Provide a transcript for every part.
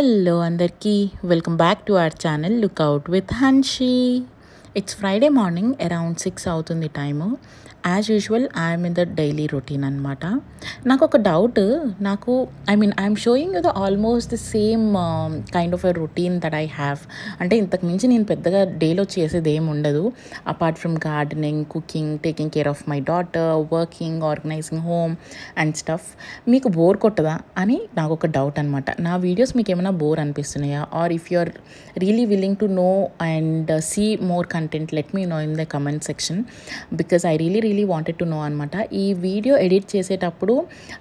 Hello andarki, welcome back to our channel Look Out with Hanshi. It's Friday morning around 6 అవుతుంది time. As usual I'm in the daily routine అనమాట. నాకు ఒక doubt, I'm showing you the almost the same kind of a routine that I have. అంటే ఇంతకు మించి నేను పెద్దగా డేలో చేసేది ఏమి ఉండదు apart from gardening, cooking, taking care of my daughter, working, organizing home and stuff. మీకు బోర్ కొట్టదా అని నాకు ఒక డౌట్ అనమాట. నా వీడియోస్ మీకు ఏమైనా బోర్ అనిపిస్తున్నాయా? Or if you are really willing to know and see more content, let me know in the comment section because I really wanted to know అనమాట. ఈ వీడియో ఎడిట్ చేసేటప్పుడు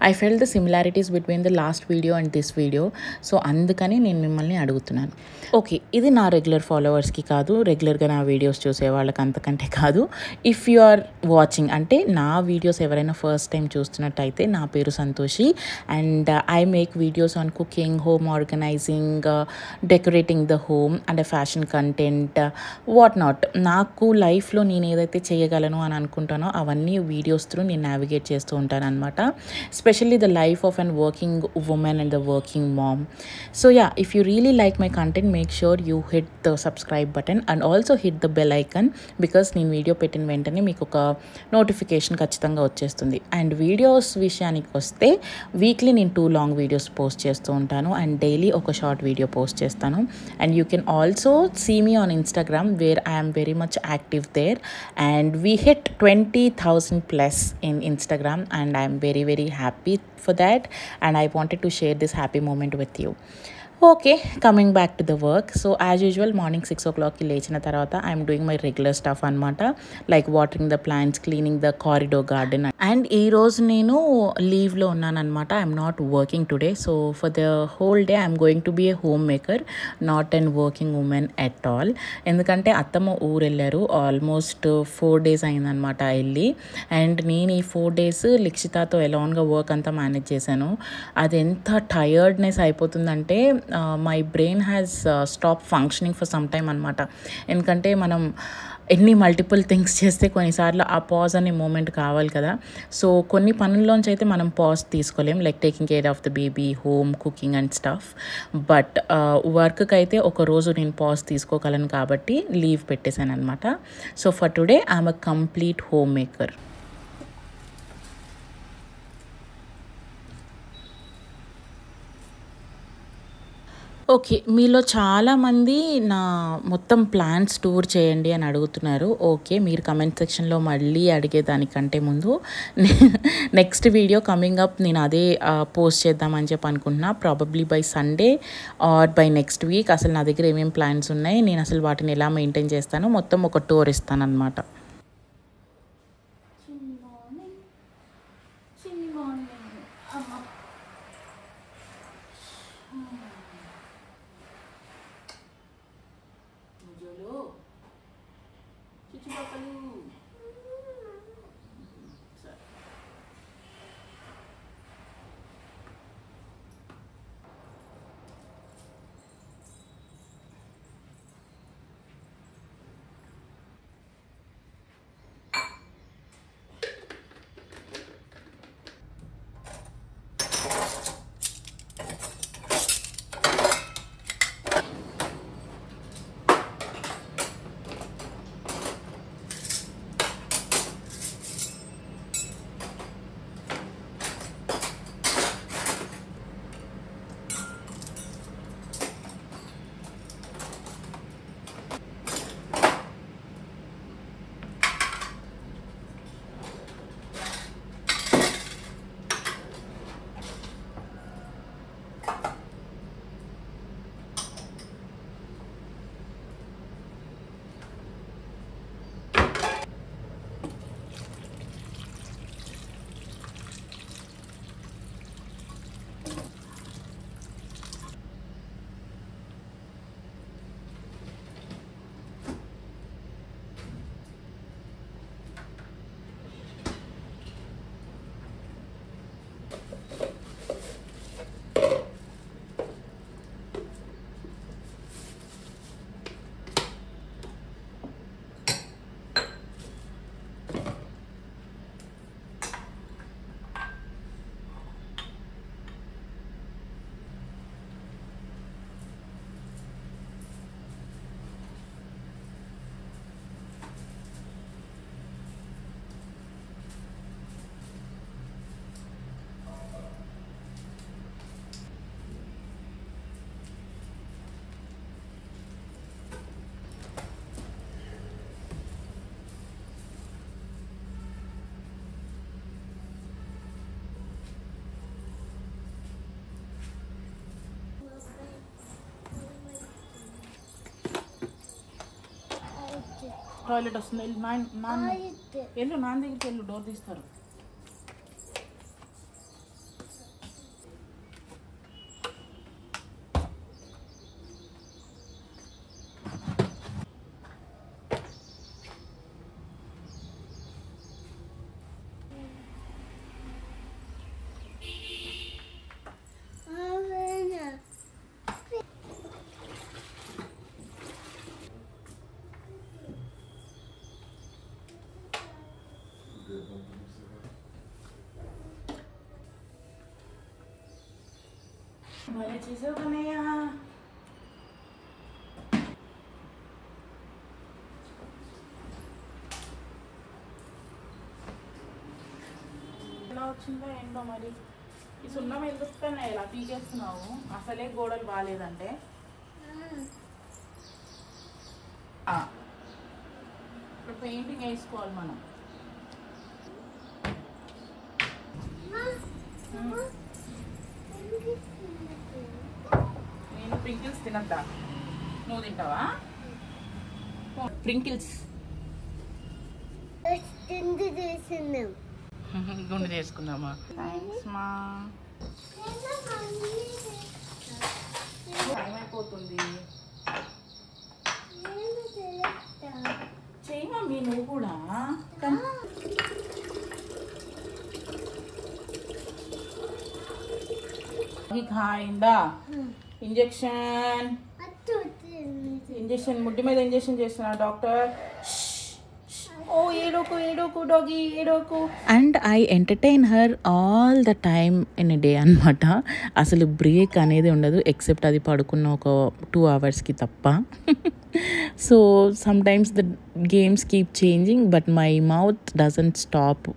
I felt the similarities between the last video and this video. So అందుకని నేను మిమ్మల్ని అడుగుతున్నాను. Okay, ఇది నా regular ఫాలోవర్స్కి కాదు, రెగ్యులర్గా నా వీడియోస్ చూసే వాళ్ళకి అంతకంటే కాదు. ఇఫ్ యు ఆర్ వాచింగ్, అంటే నా వీడియోస్ ఎవరైనా ఫస్ట్ టైం చూస్తున్నట్టయితే, నా పేరు Santoshi and I make videos on cooking, home organizing, decorating the home and fashion content, what not. నాకు లైఫ్లో నేను ఏదైతే చేయగలను అని అనుకుంటానో అవన్నీ వీడియోస్ త్రూ నేను నావిగేట్ చేస్తూ ఉంటాను అనమాట. Specially the life of an working women and the working mom. So yeah, if you really like my content, make sure you hit the subscribe button and also hit the bell icon because నేను video పెట్టిన వెంటనే మీకు ఒక notification ఖచ్చితంగా వచ్చేస్తుంది. And videos విషయానికి వస్తే, weekly నేను 2 లాంగ్ వీడియోస్ పోస్ట్ చేస్తూ ఉంటాను అండ్ డైలీ ఒక షార్ట్ వీడియో పోస్ట్ చేస్తాను. And you can also see me on Instagram where I am very much active there and we hit 20,000 plus in Instagram and I am very happy for that and I wanted to share this happy moment with you. Okay, coming back to the work. So as usual morning 6 o'clockకి లేచిన తర్వాత I'm doing my regular stuff అనమాట, like watering the plants, cleaning the corridor garden. And ఈరోజు నేను లీవ్లో ఉన్నానమాట. I'm not working today. So for the whole day I'm going to be a home maker, not an working women at all. ఎందుకంటే అత్తమ్మ ఊరు వెళ్ళారు, almost 4 days అయిందనమాట వెళ్ళి. అండ్ నేను ఈ 4 days లిక్షితాతో ఎలాన్గా వర్క్ అంతా మేనేజ్ చేశాను. అది ఎంత టయర్డ్నెస్ అయిపోతుందంటే my brain has stop functioning for some time అనమాట. ఎందుకంటే మనం ఎన్ని మల్టిపుల్ థింగ్స్ చేస్తే కొన్నిసార్లు ఆ పాజ్ అనే మూమెంట్ కావాలి కదా. సో కొన్ని పనుల్లోంచి అయితే మనం పాజ్ తీసుకోలేం, like taking care of the baby, home, cooking and stuff. But వర్క్కి అయితే ఒక రోజు నేను పాజ్ తీసుకోగలను కాబట్టి లీవ్ పెట్టేశాను అనమాట. So for today I'm a complete home maker. Okay, మీలో చాలామంది నా మొత్తం ప్లాన్స్ టూర్ చేయండి అని అడుగుతున్నారు. ఓకే, మీరు కమెంట్ సెక్షన్లో మళ్ళీ అడిగేదానికంటే ముందు నెక్స్ట్ వీడియో కమింగ్ అప్ నేను అదే పోస్ట్ చేద్దామని చెప్పి అనుకుంటున్నా. Probably by Sunday or by next week. అసలు నా దగ్గర ఏమేమి ప్లాన్స్ ఉన్నాయి, నేను అసలు వాటిని ఎలా మెయింటైన్ చేస్తానో మొత్తం ఒక టూర్ ఇస్తాను అనమాట. టాయిలెట్ వస్తుంది. నాన్న వెళ్ళు, నాన్న దగ్గరికి వెళ్ళు, డోర్ తీస్తారు. భలే చేసావు కన్నయ్య. ఎలా వచ్చిందో ఏంటో మరి. ఈ సున్నం ఎందుకు కన్నయ్య ఇలా పీకేస్తున్నావు? అసలే గోడలు బాగాలేదంటే. ఇప్పుడు పెయింటింగ్ వేసుకోవాలి మనం. నేను ప్రింకిల్స్ తినద్దా? నువ్వు తింటావా? ప్రింకిల్స్ గుండు చేసుకుందామా? థ్యాంక్స్ మా. టైం అయిపోతుంది. చెయ్యి మమ్మీ నువ్వు కూడా. ఖాయిందా ఇంజెక్షన్. ఇంజెక్షన్ ముడ్డి మీద ఇంజెక్షన్ చేస్తున్నా డాక్టర్. ఓ ఏడోకు ఏడోకు డాగి ఏడోకు. And I entertain her all the time in a day అనమాట. అసలు బ్రేక్ అనేది ఉండదు ఎక్సెప్ట్ అది పడుకున్న ఒక 2 hours తప్ప. So sometimes the games keep changing but my mouth doesn't stop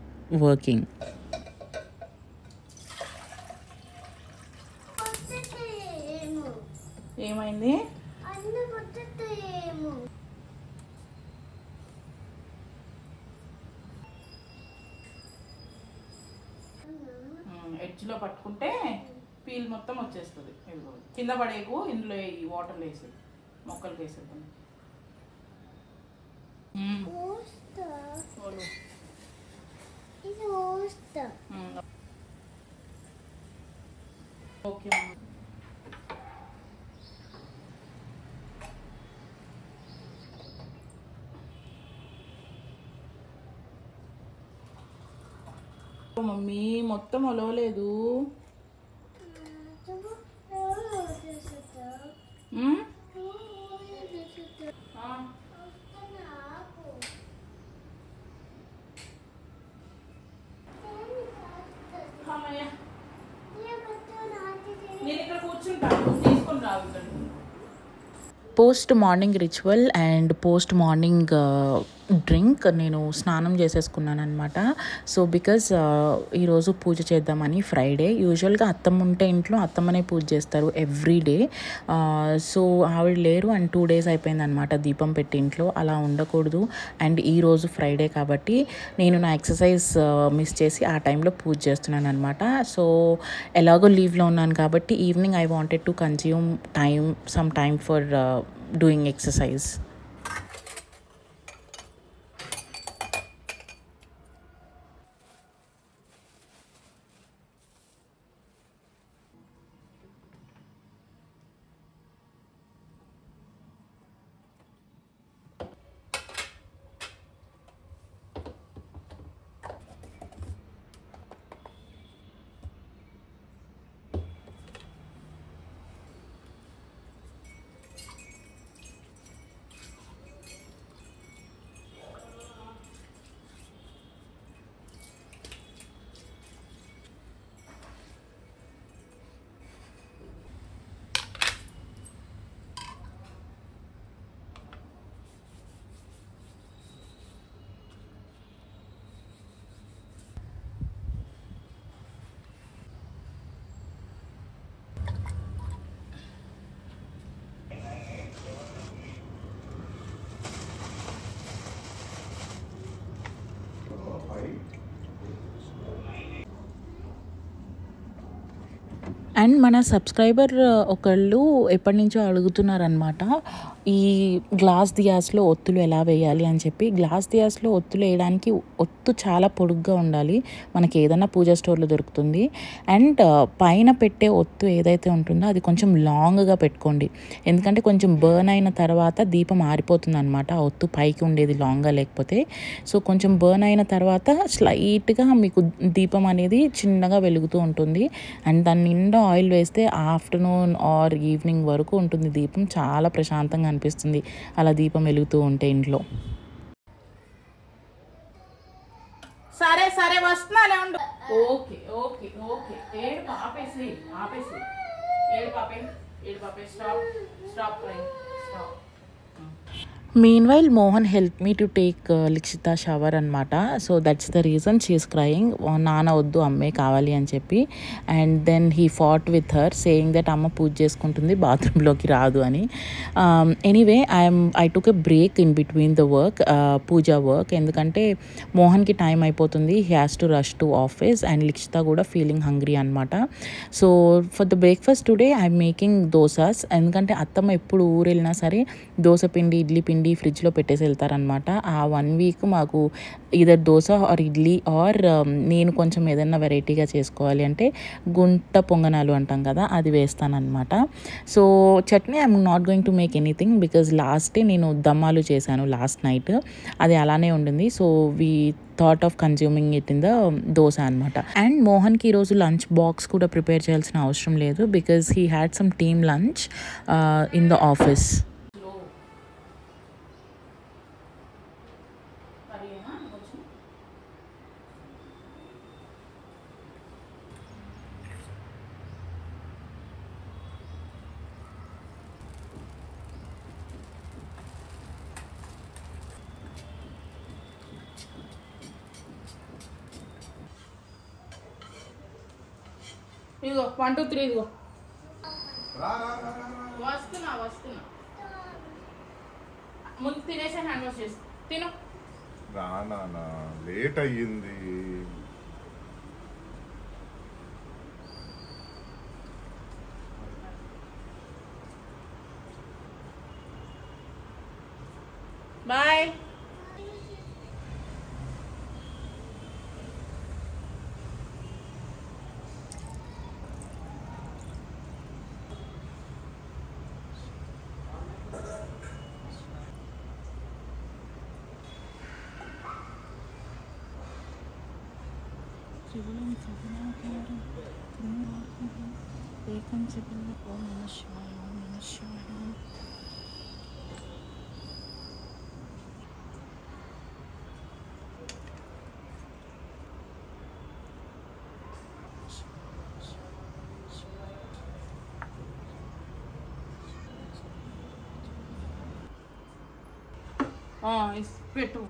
working. ఏమైంది? ఎడ్జ్లో పట్టుకుంటే పీల్ మొత్తం వచ్చేస్తుంది. కింద పడేకు, ఇందులో ఈ వాటర్లో వేసి మొక్కలకి వేసేద్దాం. ఓకే మమ్మీ మొత్తం ఒలవలేదు. నేను ఇక్కడ కూర్చుంటాను, తీసుకుని రావు. ఇక్కడ post morning ritual and post morning drink నేను స్నానం చేసేసుకున్నాను అనమాట. సో బికాజ్ ఈరోజు పూజ చేద్దామని, ఫ్రైడే యూజువల్గా అత్తమ్మ ఉంటే ఇంట్లో అత్తమ్మనే పూజ చేస్తారు ఎవ్రీ డే. సో ఆవిడ లేరు అండ్ 2 days అయిపోయింది అనమాట దీపం పెట్టి ఇంట్లో. అలా ఉండకూడదు. అండ్ ఈరోజు ఫ్రైడే కాబట్టి నేను నా ఎక్సర్సైజ్ మిస్ చేసి ఆ టైంలో పూజ చేస్తున్నాను అనమాట. సో ఎలాగో లీవ్లో ఉన్నాను కాబట్టి evening I wanted to consume some time for doing exercise. And మన సబ్స్క్రైబర్ ఒకళ్ళు ఎప్పటి నుంచో అడుగుతున్నారనమాట, ఈ గ్లాస్ దియాస్లో ఒత్తులు ఎలా వేయాలి అని చెప్పి. గ్లాస్ దియాస్లో ఒత్తులు వేయడానికి ఒత్తు చాలా పొడుగ్గా ఉండాలి. మనకి ఏదైనా పూజా స్టోర్లో దొరుకుతుంది. అండ్ పైన పెట్టే ఒత్తు ఏదైతే ఉంటుందో అది కొంచెం లాంగ్గా పెట్టుకోండి. ఎందుకంటే కొంచెం బర్న్ అయిన తర్వాత దీపం ఆరిపోతుంది అనమాట, ఆ ఒత్తు పైకి ఉండేది లాంగ్గా లేకపోతే. సో కొంచెం బర్న్ అయిన తర్వాత స్లైట్గా మీకు దీపం అనేది చిన్నగా వెలుగుతూ ఉంటుంది. అండ్ దాని నిండా ఆయిల్ వేస్తే ఆఫ్టర్నూన్ ఆర్ ఈవినింగ్ వరకు ఉంటుంది దీపం. చాలా ప్రశాంతంగా అనిపిస్తుంది అలా దీపం వెలుగుతూ ఉంటే ఇంట్లో. సరే సరే వస్తున్నానే ఉండు. ఓకే ఓకే ఓకే ఏడు ఆపేసి ఆపేసి ఏడు పాపే ఏడు పాపే stop stop stop. Meanwhile, Mohan helped me to take Likshita shower అనమాట. So that's the reason she is crying. నాన్న వద్దు అమ్మే కావాలి అని చెప్పి. And then he fought with her saying that అమ్మ పూజ చేసుకుంటుంది, బాత్రూంలోకి రాదు అని. Anyway I took a break in between the work, puja work. ఎందుకంటే మోహన్కి టైం అయిపోతుంది, he has to rush to office. And Likshita కూడా ఫీలింగ్ హంగ్రీ అనమాట. So for the breakfast today I'm making dosas. ఎందుకంటే అత్తమ్మ ఎప్పుడు ఊరు వెళ్ళినా సరే దోశ పిండి ఇడ్లీ పిండి ఫ్రిడ్జ్లో పెట్టేసి వెళ్తారనమాట. ఆ 1 వీక్ మాకు either dosa or idli or నేను కొంచెం ఏదైనా వెరైటీగా చేసుకోవాలి అంటే గుంట పొంగనాలు అంటాం కదా, అది వేస్తానమాట. So chutney I'm not going to make anything because last day నేను దమ్మాలు చేశాను లాస్ట్ నైట్, అది అలానే ఉండింది. So we thought of consuming it in the dosa అనమాట. అండ్ మోహన్కి ఈరోజు లంచ్ బాక్స్ కూడా ప్రిపేర్ చేయాల్సిన అవసరం లేదు because he had some team lunch in the office. ఇదిగో 1 2 3 ఇదిగో వస్తున్నా వస్తున్నా. ముందు తినేసే హ్యాండ్ వాష్ చేసి తిను. రానా లేట్ అయ్యింది. బాయ్. పెట్టు.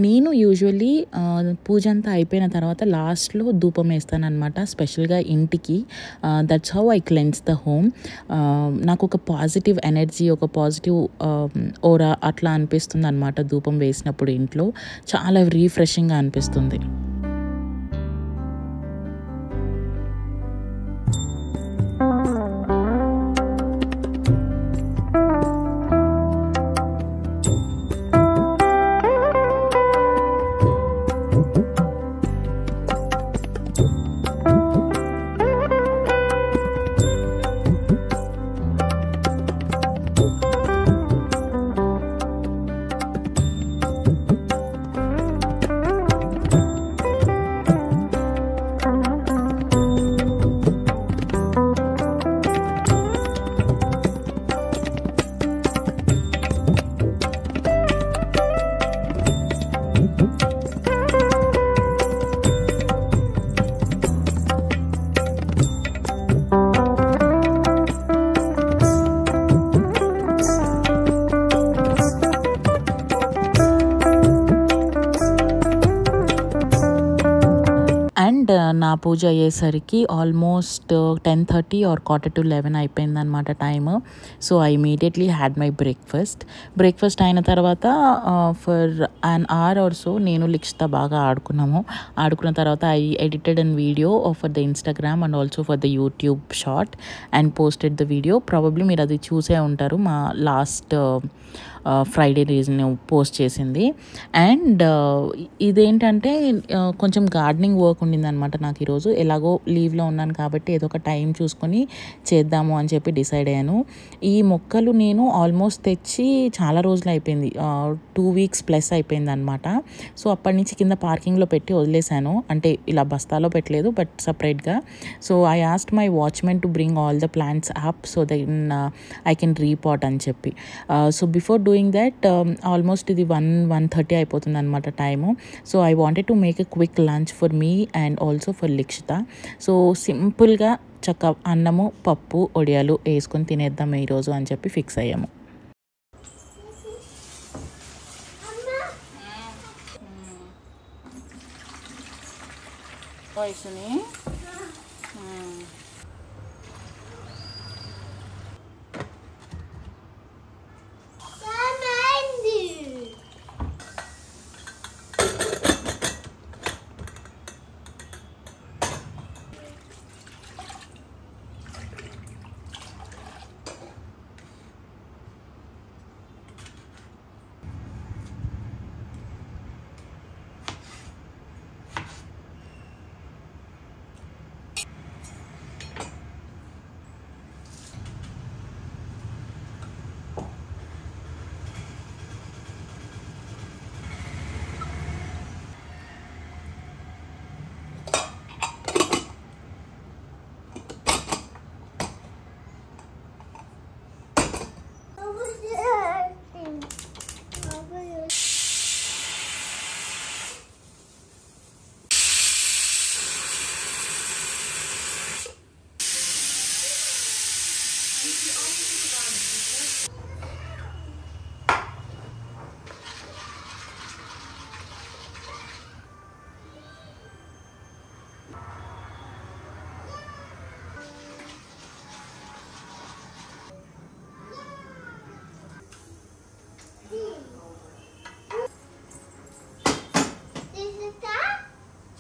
నేను యూజువల్లీ పూజ అంతా అయిపోయిన తర్వాత లాస్ట్లో ధూపం వేస్తాను అనమాట, స్పెషల్గా ఇంటికి. That's how I cleanse the home. నాకు ఒక పాజిటివ్ ఎనర్జీ, ఒక పాజిటివ్ ఓరా అట్లా అనిపిస్తుంది అనమాట ధూపం వేసినప్పుడు ఇంట్లో. చాలా రీఫ్రెషింగ్గా అనిపిస్తుంది. నా పూజ అయ్యేసరికి ఆల్మోస్ట్ 10:30 ఆర్ 10:45 అయిపోయిందనమాట time. So I immediately had my breakfast అయిన తర్వాత for an hour or so నేను లిక్షిత బాగా ఆడుకున్న తర్వాత I edited an video for the Instagram and also for the YouTube short and posted the video. Probably మీరు అది చూసే ఉంటారు, మా లాస్ట్ ఫ్రైడే రీజన్ పోస్ట్ చేసింది. అండ్ ఇదేంటంటే కొంచెం గార్డెనింగ్ వర్క్ ఉండిందనమాట నాకు ఈరోజు. ఎలాగో లీవ్లో ఉన్నాను కాబట్టి ఏదో ఒక టైం చూసుకొని చేద్దాము అని చెప్పి డిసైడ్ అయ్యాను. ఈ మొక్కలు నేను ఆల్మోస్ట్ తెచ్చి చాలా రోజులు అయిపోయింది, 2 weeks ప్లస్ అయిపోయింది అనమాట. సో అప్పటి నుంచి కింద పార్కింగ్లో పెట్టి వదిలేశాను, అంటే ఇలా బస్తాలో పెట్టలేదు బట్ సపరేట్గా. So I asked my watchmen to bring all the plants up so then I can repot అని చెప్పి. So before doing that almost ఇది 1:30 అయిపోతుంది అనమాట time. So I wanted to make a quick lunch for me and also for Likshitha. So సింపుల్గా అన్నము పప్పు ఒడియాలు వేసుకొని తినేద్దాం ఈరోజు అని చెప్పి ఫిక్స్ అయ్యాము.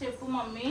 చెప్పు mummy.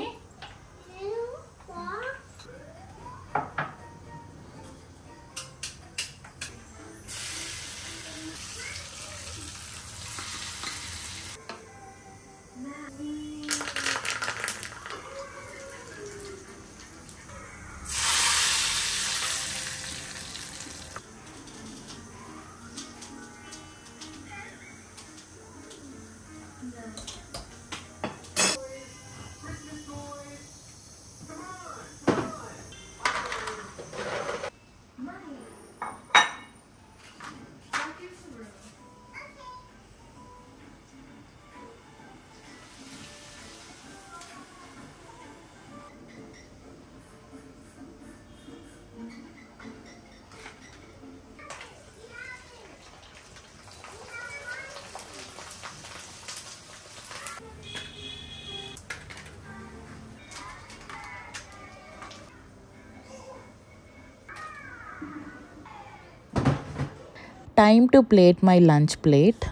Time to plate my lunch plate.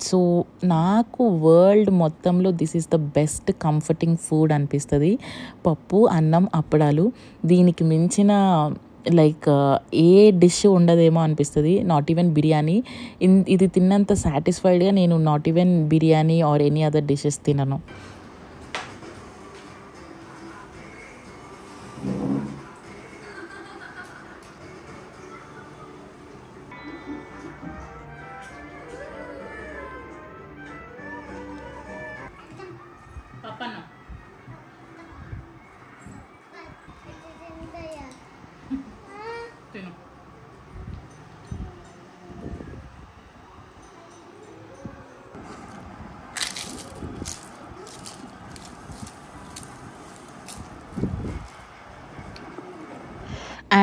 So నాకు వరల్డ్ మొత్తంలో this is the best comforting food అనిపిస్తుంది. పప్పు అన్నం అప్పడాలు, దీనికి మించిన లైక్ ఏ డిష్ ఉండదేమో అనిపిస్తుంది. Not even biryani. ఇది తిన్నంత సాటిస్ఫైడ్గా నేను not even biryani or any other dishes తినను.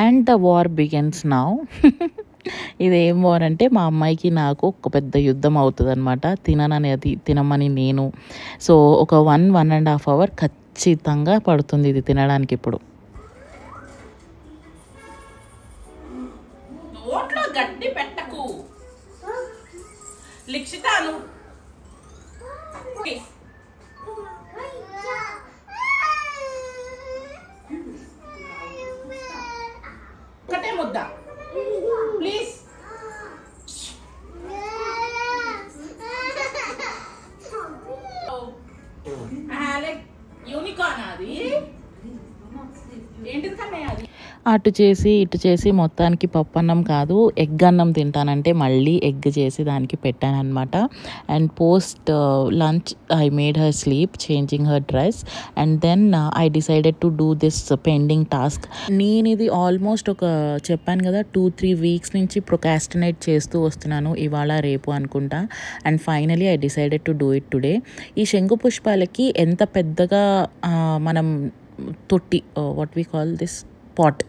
And the war begins now. ఇదేం వార్ అంటే మా అమ్మాయికి నాకు ఒక పెద్ద యుద్ధం అవుతుంది అనమాట. తినమని నేను. సో ఒక 1.5 hour ఖచ్చితంగా పడుతుంది ఇది తినడానికి. ఇప్పుడు నోట్లో గడ్డి పెట్టకు లిక్షితాను. ఒకటే ముద్ద ప్లీజ్. యూనికార్న్ అది ఏంటిది కన్నయ్య? అది అటు చేసి ఇటు చేసి మొత్తానికి పప్పు అన్నం కాదు ఎగ్ అన్నం తింటానంటే మళ్ళీ ఎగ్ చేసి దానికి పెట్టానమాట. And post lunch I made her sleep changing her dress and then I decided to do this pending task. నేను ఇది ఆల్మోస్ట్ చెప్పాను కదా 2-3 వీక్స్ నుంచి ప్రొకాస్టినేట్ చేస్తూ వస్తున్నాను, ఇవాళ రేపు అనుకుంటా. And finally I decided to do it today. ఈ శంకు పుష్పాలకి ఎంత పెద్దగా మనం తొట్టి what we call this pot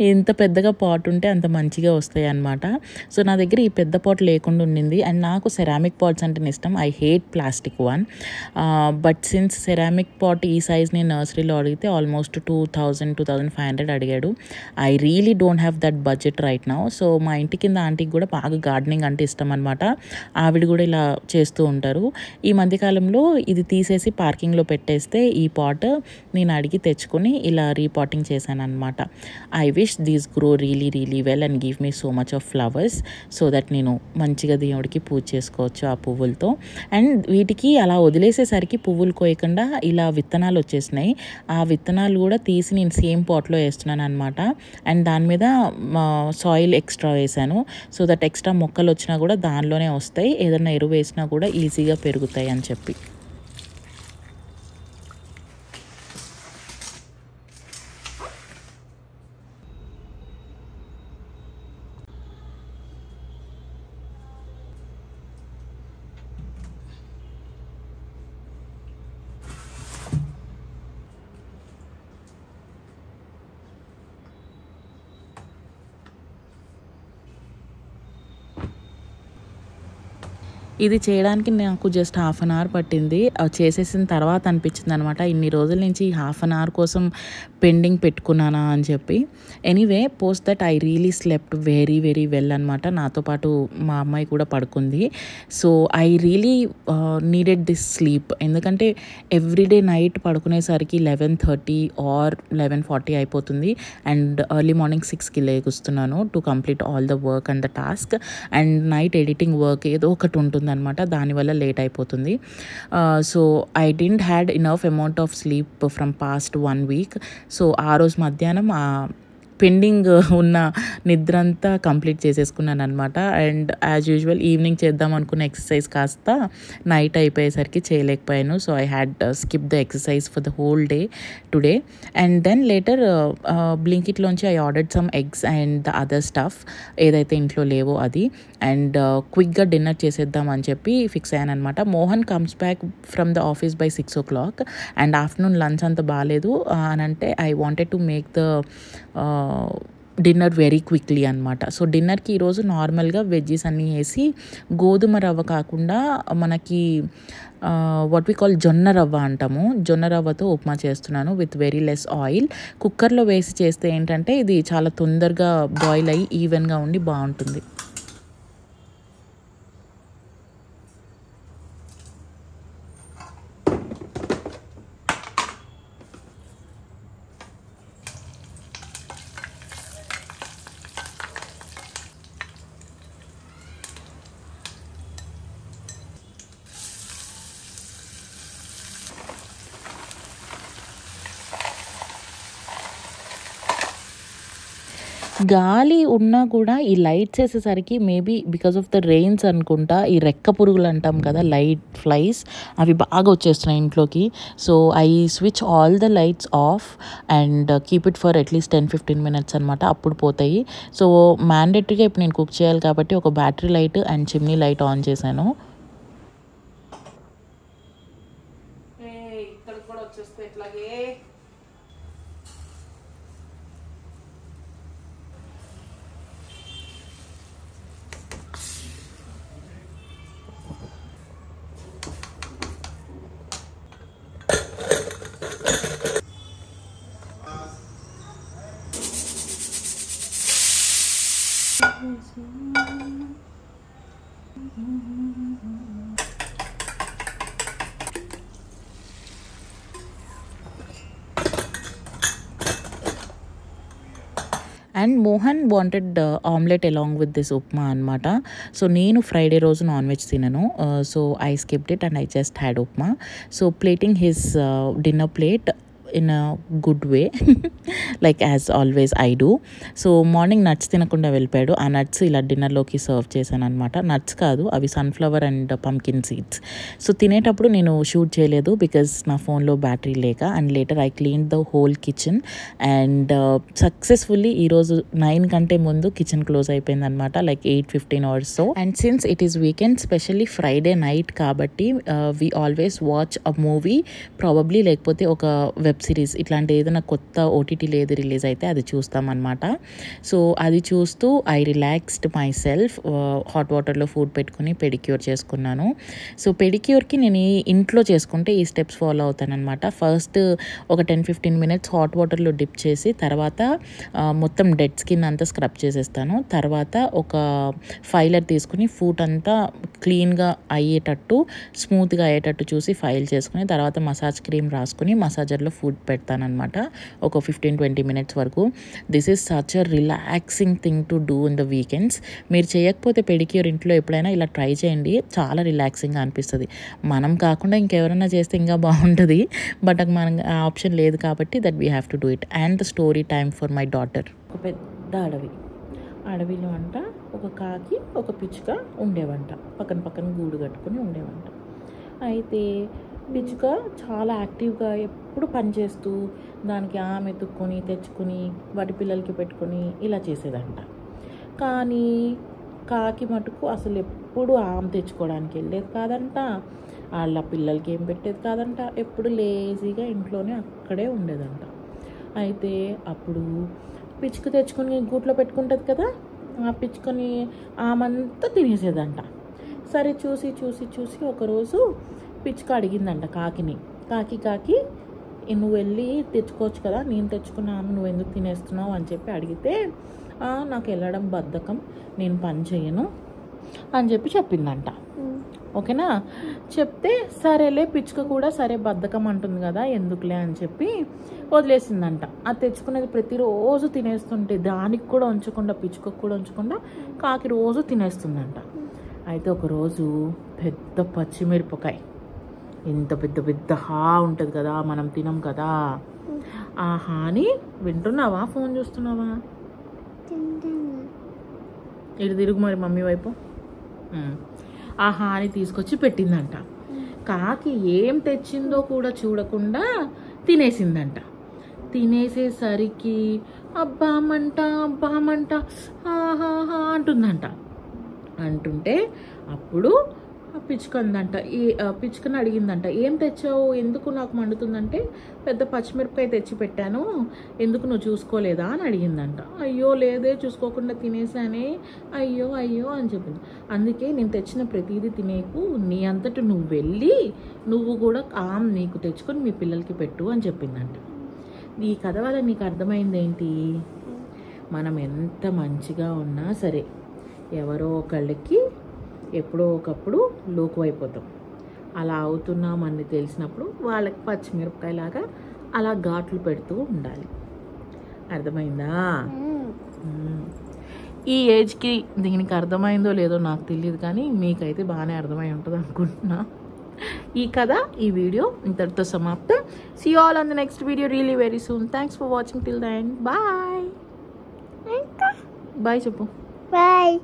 ఎంత పెద్దగా పాట్ ఉంటే అంత మంచిగా వస్తాయి అన్నమాట. సో నా దగ్గర ఈ పెద్ద పాట్ లేకుండా ఉండింది. అండ్ నాకు సెరామిక్ పాట్స్ అంటే ఇష్టం. I hate plastic one. But since ceramic pot ఈ సైజ్ నేను నర్సరీలో అడిగితే ఆల్మోస్ట్ 2,000-2,500 అడిగాడు. I really don't have that budget right now. So మా ఇంటి కింద ఆంటీకి కూడా బాగా గార్డెనింగ్ అంటే ఇష్టం అనమాట. ఆవిడ కూడా ఇలా చేస్తూ ఉంటారు. ఈ మధ్యకాలంలో ఇది తీసేసి పార్కింగ్లో పెట్టేస్తే ఈ పాట్ నేను అడిగి తెచ్చుకొని ఇలా రీపాటింగ్ చేశాను అనమాట. I wish these grow really well and give me so much of flowers so that నేను మంచిగా దేవుడికి పూజ చేసుకోవచ్చు ఆ పువ్వులతో. అండ్ వీటికి అలా వదిలేసేసరికి పువ్వులు కోయకుండా ఇలా విత్తనాలు వచ్చేసినాయి. ఆ విత్తనాలు కూడా తీసి నేను సేమ్ పాట్లో వేస్తున్నాను అనమాట. అండ్ దాని మీద సాయిల్ ఎక్స్ట్రా వేసాను సో దట్ ఎక్స్ట్రా మొక్కలు వచ్చినా కూడా దానిలోనే వస్తాయి, ఏదైనా ఎరువు వేసినా కూడా ఈజీగా పెరుగుతాయి అని చెప్పి. ఇది చేయడానికి నాకు జస్ట్ 1/2 అవర్ పట్టింది. చేసేసిన తర్వాత అనిపించింది అనమాట ఇన్ని రోజుల నుంచి 1/2 అవర్ కోసం పెండింగ్ పెట్టుకున్నానా అని చెప్పి. Anyway post that I really slept very well అనమాట. నాతో పాటు మా అమ్మాయి కూడా పడుకుంది. So I really needed this sleep. ఎందుకంటే ఎవ్రీడే నైట్ పడుకునేసరికి 11:30 ఆర్ 11:40 అయిపోతుంది. అండ్ ఎర్లీ మార్నింగ్ 6కి లేగుస్తున్నాను to complete all the work and the task. And night editing work ఏదో ఒకటి ఉంటుంది అనమాట, దానివల్ల లేట్ అయిపోతుంది. So I didn't had enough amount of sleep from past 1 week. So ఆ రోజు మధ్యాహ్నం పెండింగ్ ఉన్న నిద్ర అంతా కంప్లీట్ చేసేసుకున్నాను అనమాట. అండ్ యాజ్ యూజువల్ ఈవినింగ్ చేద్దాం అనుకున్న ఎక్సర్సైజ్ కాస్త నైట్ అయిపోయేసరికి చేయలేకపోయాను. So I had skip the exercise for the whole day today. And then later బ్లింకిట్లోంచి I ordered some eggs and the other stuff ఏదైతే ఇంట్లో లేవో అది. అండ్ క్విక్గా డిన్నర్ చేసేద్దాం అని చెప్పి ఫిక్స్ అయ్యాను అనమాట. Mohan comes back from the office by 6 o'clock. And afternoon lunch అంత బాగాలేదు అని అంటే I wanted to make the dinner very quickly అనమాట. సో డిన్నర్కి ఈరోజు నార్మల్గా వెజ్జీస్ అన్నీ వేసి గోధుమ రవ్వ కాకుండా మనకి వాట్ వి కాల్ జొన్న రవ్వ అంటాము, జొన్న రవ్వతో ఉప్మా చేస్తున్నాను విత్ వెరీ లెస్ ఆయిల్. కుక్కర్లో వేసి చేస్తే ఏంటంటే ఇది చాలా తొందరగా బాయిల్ అయ్యి ఈవెన్గా ఉండి బాగుంటుంది. గాలి ఉన్నా కూడా ఈ లైట్స్ వేసేసరికి maybe because of the rains అనుకుంటా ఈ రెక్క పురుగులు అంటాం కదా, లైట్ ఫ్లైస్, అవి బాగా వచ్చేస్తున్నాయి ఇంట్లోకి. So I switch all the lights off and keep it for at least 10-15 minutes అనమాట, అప్పుడు పోతాయి. సో మ్యాండేటరీగా ఇప్పుడు నేను కుక్ చేయాలి కాబట్టి ఒక battery light and chimney light on చేశాను. ఇక్కడికి కూడా వచ్చేస్తే ఇట్లాగే and Mohan wanted omelette along with this upma అనమాట. సో నేను ఫ్రైడే రోజు నాన్ వెజ్ తినను, so I skipped it and I just had upma. So plating his dinner plate in a good way like as always I do. So morning nuts తినకుండా వెళ్ళిపోయాడు. ఆ nuts ఇలా డిన్నర్లోకి serve చేశాను అనమాట. Nuts కాదు, అవి sunflower and pumpkin seeds. So తినేటప్పుడు నేను షూట్ చేయలేదు బికాజ్ నా ఫోన్లో బ్యాటరీ లేక. And later I clean the whole kitchen and successfully ఈరోజు 9 కంటే ముందు కిచెన్ క్లోజ్ అయిపోయింది అనమాట, like 8:15 hours. So and since it is weekend, specially Friday night కాబట్టి we always watch a movie probably, లేకపోతే ఒక వెబ్ సిరీస్, ఇట్లాంటి ఏదైనా కొత్త ఓటీటీలో ఏది రిలీజ్ అయితే అది చూస్తామన్నమాట. సో అది చూస్తూ I relaxed my self. Hot వాటర్లో ఫుడ్ పెట్టుకుని పెడిక్యూర్ చేసుకున్నాను. సో పెడిక్యూర్కి నేను ఇంట్లో చేసుకుంటే ఈ స్టెప్స్ ఫాలో అవుతానమాట. ఫస్ట్ ఒక 10-15 మినిట్స్ హాట్ వాటర్లో డిప్ చేసి తర్వాత మొత్తం డెడ్ స్కిన్ అంతా స్క్రబ్ చేసేస్తాను. తర్వాత ఒక ఫైలర్ తీసుకుని ఫుట్ అంతా క్లీన్గా అయ్యేటట్టు, స్మూత్గా అయ్యేటట్టు చూసి ఫైల్ చేసుకుని తర్వాత మసాజ్ క్రీమ్ రాసుకుని మసాజర్లో ఫుడ్ పెడతానమాట ఒక 15-20 మినిట్స్ వరకు. This is such a relaxing thing to do in the weekends. మీరు చేయకపోతే పెడిక్యూర్ ఇంట్లో ఎప్పుడైనా ఇలా ట్రై చేయండి, చాలా రిలాక్సింగ్గా అనిపిస్తుంది. మనం కాకుండా ఇంకెవరైనా చేస్తే ఇంకా బాగుంటుంది, బట్ మనం ఆ ఆప్షన్ లేదు కాబట్టి that we have to do it. And the story time for my daughter. ఒక పెద్ద అడవిలో అంట ఒక కాకి ఒక పిచ్చుక ఉండేవంట, పక్కన పక్కన గూడు కట్టుకుని ఉండేవంట. అయితే పిచ్చుక చాలా యాక్టివ్గా ఎప్పుడు పనిచేస్తూ దానికి ఆమె ఎత్తుక్కొని తెచ్చుకొని వాటి పిల్లలకి పెట్టుకొని ఇలా చేసేదంట. కానీ కాకి మటుకు అసలు ఎప్పుడు ఆమె తెచ్చుకోవడానికి వెళ్ళేది కాదంట, వాళ్ళ పిల్లలకి ఏం పెట్టేది కాదంట, ఎప్పుడు లేజీగా ఇంట్లోనే అక్కడే ఉండేదంట. అయితే అప్పుడు పిచ్చుక తెచ్చుకొని గూట్లో పెట్టుకుంటుంది కదా, ఆ పిచ్చుకొని ఆమంతా తినేసేదంట. సరే చూసి ఒకరోజు పిచ్చుక అడిగిందంట కాకిని, కాకి నువ్వు వెళ్ళి తెచ్చుకోవచ్చు కదా, నేను తెచ్చుకున్నాను, నువ్వు ఎందుకు తినేస్తున్నావు అని చెప్పి అడిగితే, నాకు వెళ్ళడం బద్ధకం, నేను పని చేయను అని చెప్పి చెప్పిందంట. ఓకేనా? చెప్తే సరేలే, పిచ్చుక కూడా సరే బద్ధకం అంటుంది కదా ఎందుకులే అని చెప్పి వదిలేసిందంట. అది తెచ్చుకునేది ప్రతిరోజు తినేస్తుంటే దానికి కూడా ఉంచకుండా, పిచ్చుకకు కూడా ఉంచకుండా కాకి రోజు తినేస్తుందంట. అయితే ఒకరోజు పెద్ద పచ్చిమిరపకాయ, ఎంత పెద్ద హా ఉంటుంది కదా, మనం తినం కదా, ఆ హాని వింటున్నావా, ఫోన్ చూస్తున్నావా, ఇటు తిరుగు మరి మమ్మీ వైపు. ఆ హాని తీసుకొచ్చి పెట్టిందంట. కాకి ఏం తెచ్చిందో కూడా చూడకుండా తినేసిందంట. తినేసేసరికి అబ్బామంట హా అంటుందంట. అంటుంటే అప్పుడు పిచ్చుకని అడిగిందంట, ఏం తెచ్చావు, ఎందుకు నాకు మండుతుందంటే, పెద్ద పచ్చిమిరపకాయ తెచ్చి పెట్టాను, ఎందుకు నువ్వు చూసుకోలేదా అని అడిగిందంట. అయ్యో లేదే, చూసుకోకుండా తినేసానే, అయ్యో అని చెప్పింది. అందుకే నేను తెచ్చిన ప్రతిదీ తినేకు, నీ అంతటి నువ్వు వెళ్ళి నువ్వు కూడా నీకు తెచ్చుకొని మీ పిల్లలకి పెట్టు అని చెప్పిందంట. ఈ కథ వల్ల నీకు అర్థమైంది ఏంటి, మనం ఎంత మంచిగా ఉన్నా సరే ఎవరో ఒకళ్ళకి ఎప్పుడో ఒకప్పుడు లోకు అయిపోతాం. అలా అవుతున్నామని తెలిసినప్పుడు వాళ్ళకి పచ్చిమిరపకాయలాగా అలా ఘాట్లు పెడుతూ ఉండాలి. అర్థమైందా? ఈ ఏజ్కి దీనికి అర్థమైందో లేదో నాకు తెలియదు, కానీ మీకైతే బాగానే అర్థమై ఉంటుంది అనుకుంటున్నా. ఈ కథ, ఈ వీడియో ఇంతటితో సమాప్తం. See you all on the next video really very soon. Thanks for watching till the end. Bye. Bye చెప్పు. Bye.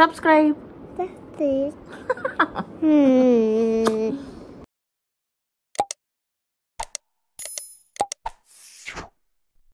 Subscribe. That's it.